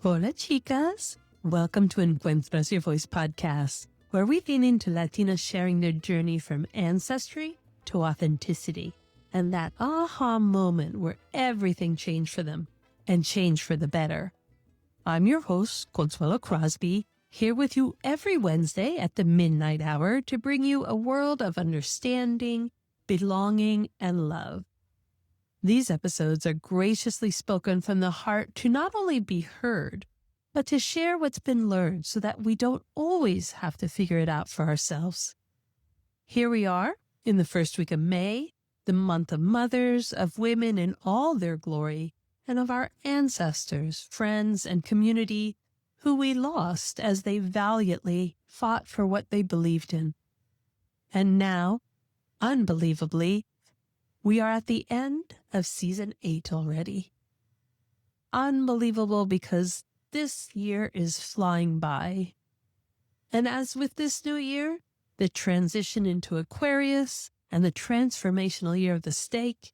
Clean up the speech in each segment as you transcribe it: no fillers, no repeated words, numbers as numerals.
Hola, chicas. Welcome to Encuentras Your Voice podcast, where we lean into Latinas sharing their journey from ancestry to authenticity and that aha moment where everything changed for them and changed for the better. I'm your host, Consuelo Crosby, here with you every Wednesday at the midnight hour to bring you a world of understanding, belonging, and love. These episodes are graciously spoken from the heart to not only be heard, but to share what's been learned so that we don't always have to figure it out for ourselves. Here we are in the first week of May, the month of mothers, of women in all their glory, and of our ancestors, friends, and community who we lost as they valiantly fought for what they believed in. And now, unbelievably, we are at the end of season 8 already. Unbelievable because this year is flying by. And as with this new year, the transition into Aquarius and the transformational year of the stake,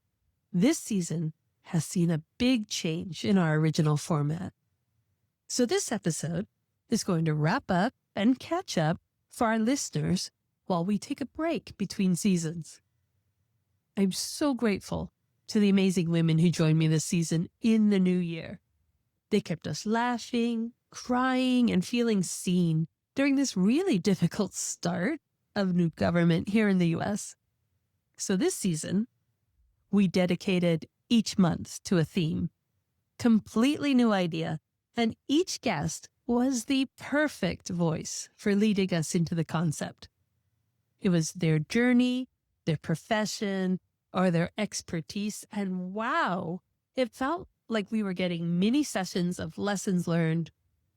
this season has seen a big change in our original format. So this episode is going to wrap up and catch up for our listeners while we take a break between seasons. I'm so grateful to the amazing women who joined me this season in the new year. They kept us laughing, crying, and feeling seen during this really difficult start of new government here in the U.S. So this season, we dedicated each month to a theme. Completely new idea, and each guest was the perfect voice for leading us into the concept. It was their journey, their profession, or their expertise, and wow, it felt like we were getting mini sessions of lessons learned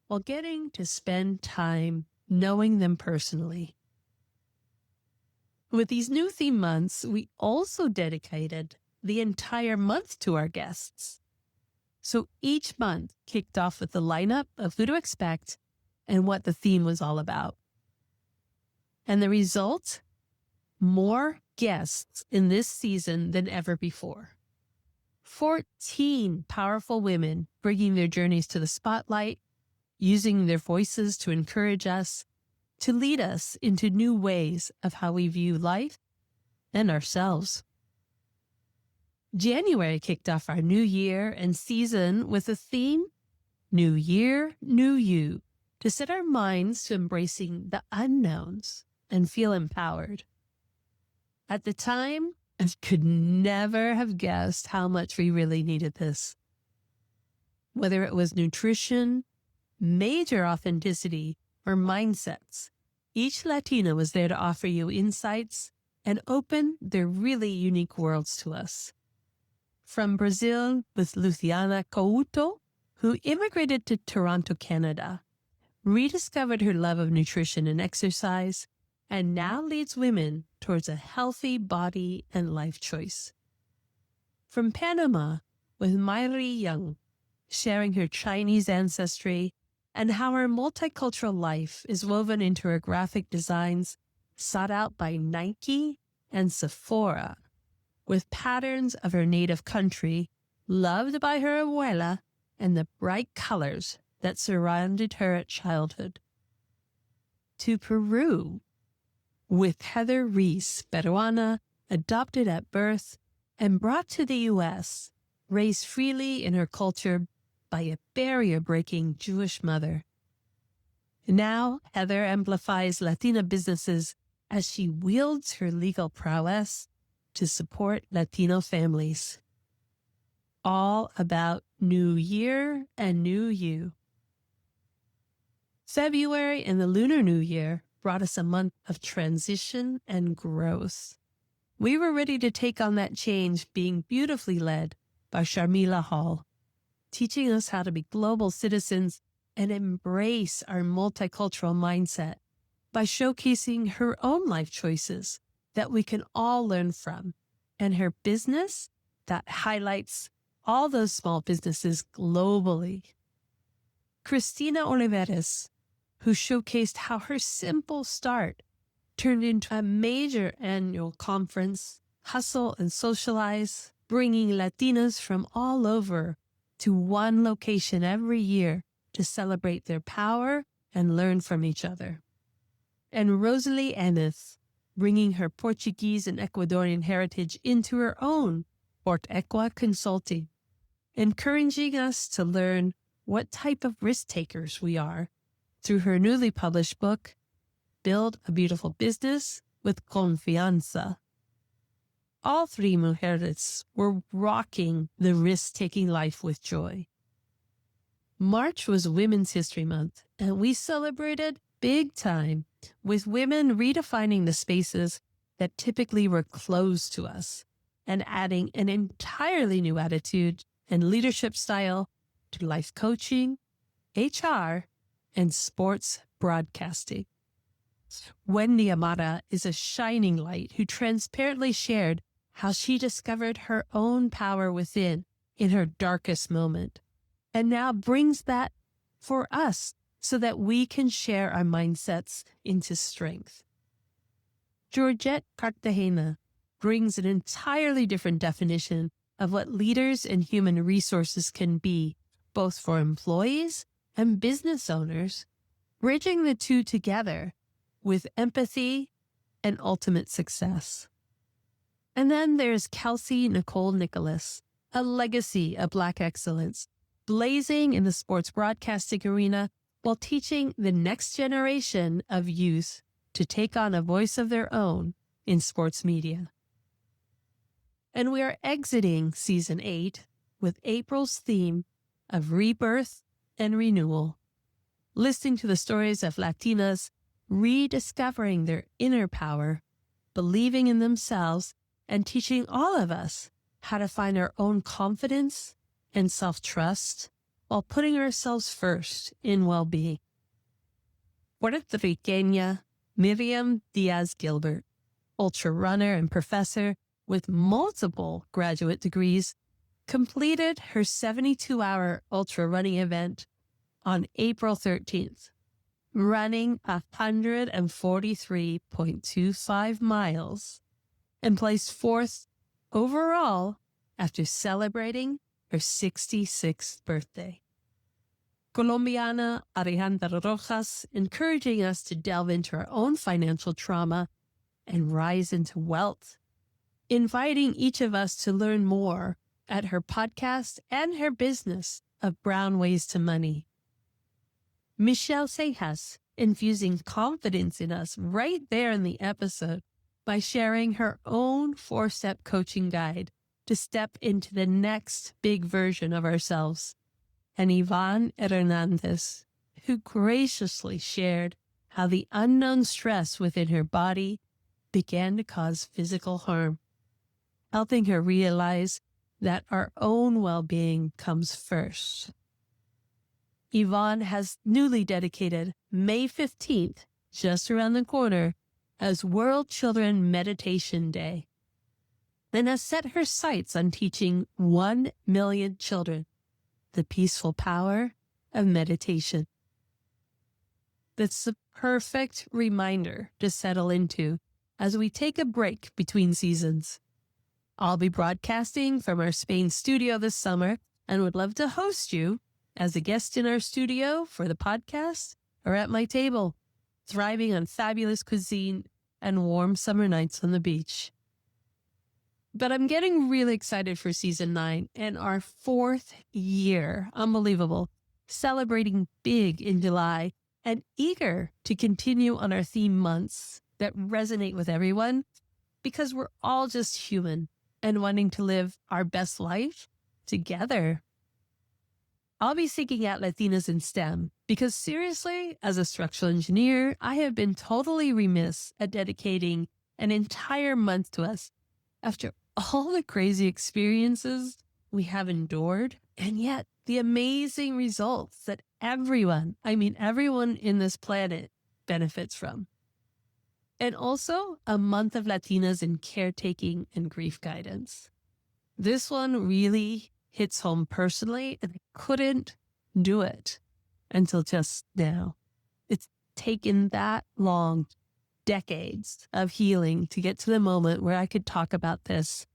while getting to spend time knowing them personally. With these new theme months, we also dedicated the entire month to our guests. So each month kicked off with the lineup of who to expect and what the theme was all about. And the result? More guests in this season than ever before. 14 powerful women bringing their journeys to the spotlight, using their voices to encourage us, to lead us into new ways of how we view life and ourselves. January kicked off our new year and season with a theme, New Year, New You, to set our minds to embracing the unknowns and feel empowered. At the time, I could never have guessed how much we really needed this. Whether it was nutrition, major authenticity, or mindsets, each Latina was there to offer you insights and open their really unique worlds to us. From Brazil with Luciana Couto, who immigrated to Toronto, Canada, rediscovered her love of nutrition and exercise, and now leads women towards a healthy body and life choice. From Panama, with Mariery, sharing her Chinese ancestry and how her multicultural life is woven into her graphic designs sought out by Nike and Sephora, with patterns of her native country, loved by her abuela, and the bright colors that surrounded her at childhood. To Peru, with Heather Reese, Peruana, adopted at birth and brought to the U.S., raised freely in her culture by a barrier-breaking Jewish mother. Now, Heather amplifies Latina businesses as she wields her legal prowess to support Latino families. All about New Year and New You. February and the Lunar New Year brought us a month of transition and growth. We were ready to take on that change, being beautifully led by Sharmila Hall, teaching us how to be global citizens and embrace our multicultural mindset by showcasing her own life choices that we can all learn from, and her business that highlights all those small businesses globally. Christina Olivarez, who showcased how her simple start turned into a major annual conference, Hustle and Socialize, bringing Latinas from all over to one location every year to to celebrate their power and learn from each other. And Rosalie Ennes, bringing her Portuguese and Ecuadorian heritage into her own Port Equa Consulting, encouraging us to learn what type of risk takers we are through her newly published book, Build a Beautiful Business with Confianza. All three mujeres were rocking the risk-taking life with joy. March was Women's History Month, and we celebrated big time with women redefining the spaces that typically were closed to us and adding an entirely new attitude and leadership style to life coaching, HR, and sports broadcasting. Wendy Amara is a shining light who transparently shared how she discovered her own power within in her darkest moment, and now brings that for us so that we can share our mindsets into strength. Georgette Cartagena brings an entirely different definition of what leaders and human resources can be, both for employees and business owners, bridging the two together with empathy and ultimate success. And then there's Kelsey Nicole Nicholas, a legacy of Black excellence, blazing in the sports broadcasting arena while teaching the next generation of youth to take on a voice of their own in sports media. And we are exiting Season 8 with April's theme of Rebirth and Renewal, listening to the stories of Latinas rediscovering their inner power, believing in themselves, and teaching all of us how to find our own confidence and self-trust while putting ourselves first in well-being. Puerto Riqueña Miriam Diáz Gilbert, ultra runner and professor with multiple graduate degrees, completed her 72-hour ultra running event on April 13th, running 143.25 miles and placed fourth overall after celebrating her 66th birthday. Colombiana Alejandra Rojas, encouraging us to delve into our own financial trauma and rise into wealth, inviting each of us to learn more at her podcast and her business of Brown Ways to Money. Michelle Seijas, infusing confidence in us right there in the episode by sharing her own 4-step coaching guide to step into the next big version of ourselves. And Yvonne Hernández, who graciously shared how the unknown stress within her body began to cause physical harm, helping her realize that our own well-being comes first. Yvonne has newly dedicated May 15th, just around the corner, as World Children Meditation Day, and has set her sights on teaching 1 million children the peaceful power of meditation. That's the perfect reminder to settle into as we take a break between seasons. I'll be broadcasting from our Spain studio this summer and would love to host you as a guest in our studio for the podcast or at my table, thriving on fabulous cuisine and warm summer nights on the beach. But I'm getting really excited for Season 9 and our 4th year. Unbelievable. Celebrating big in July and eager to continue on our theme months that resonate with everyone because we're all just human and wanting to live our best life together. I'll be seeking out Latinas in STEM because seriously, as a structural engineer, I have been totally remiss at dedicating an entire month to us after all the crazy experiences we have endured, and yet the amazing results that everyone in this planet benefits from. And also a month of Latinas in caretaking and grief guidance. This one really hits home personally, and I couldn't do it until just now. It's taken that long, decades of healing to get to the moment where I could talk about this.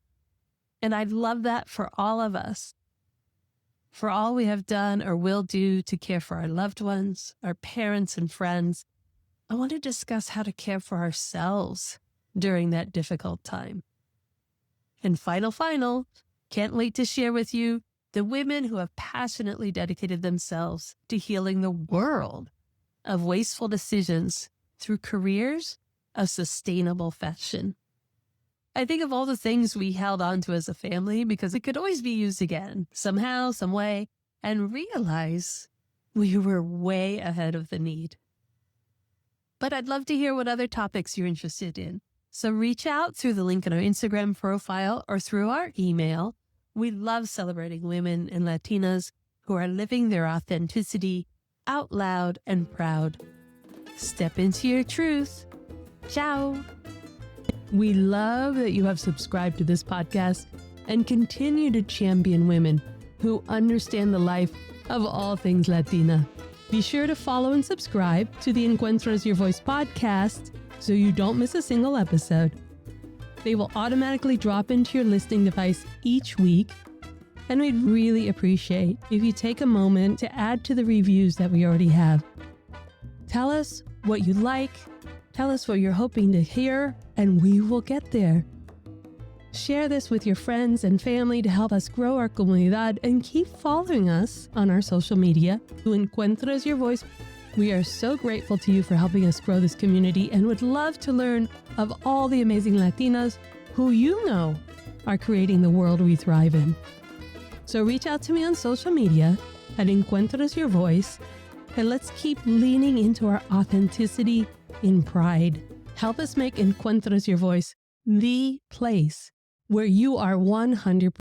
And I'd love that for all of us. for all we have done or will do to care for our loved ones, our parents and friends, I want to discuss how to care for ourselves during that difficult time. And final, can't wait to share with you the women who have passionately dedicated themselves to healing the world of wasteful decisions through careers of sustainable fashion. I think of all the things we held on to as a family because it could always be used again, somehow, some way, and realize we were way ahead of the need. But I'd love to hear what other topics you're interested in. So reach out through the link in our Instagram profile or through our email. We love celebrating women and Latinas who are living their authenticity out loud and proud. Step into your truth. Ciao. We love that you have subscribed to this podcast and continue to champion women who understand the life of all things Latina. Be sure to follow and subscribe to the Encuentras Your Voice podcast so you don't miss a single episode. They will automatically drop into your listening device each week, and we'd really appreciate if you take a moment to add to the reviews that we already have. Tell us what you like, tell us what you're hoping to hear, and we will get there. Share this with your friends and family to help us grow our comunidad, and keep following us on our social media to Encuentras Your Voice. We are so grateful to you for helping us grow this community and would love to learn of all the amazing Latinas who you know are creating the world we thrive in. So reach out to me on social media at Encuentras Your Voice, and let's keep leaning into our authenticity in pride. Help us make Encuentras Your Voice the place where you are 100%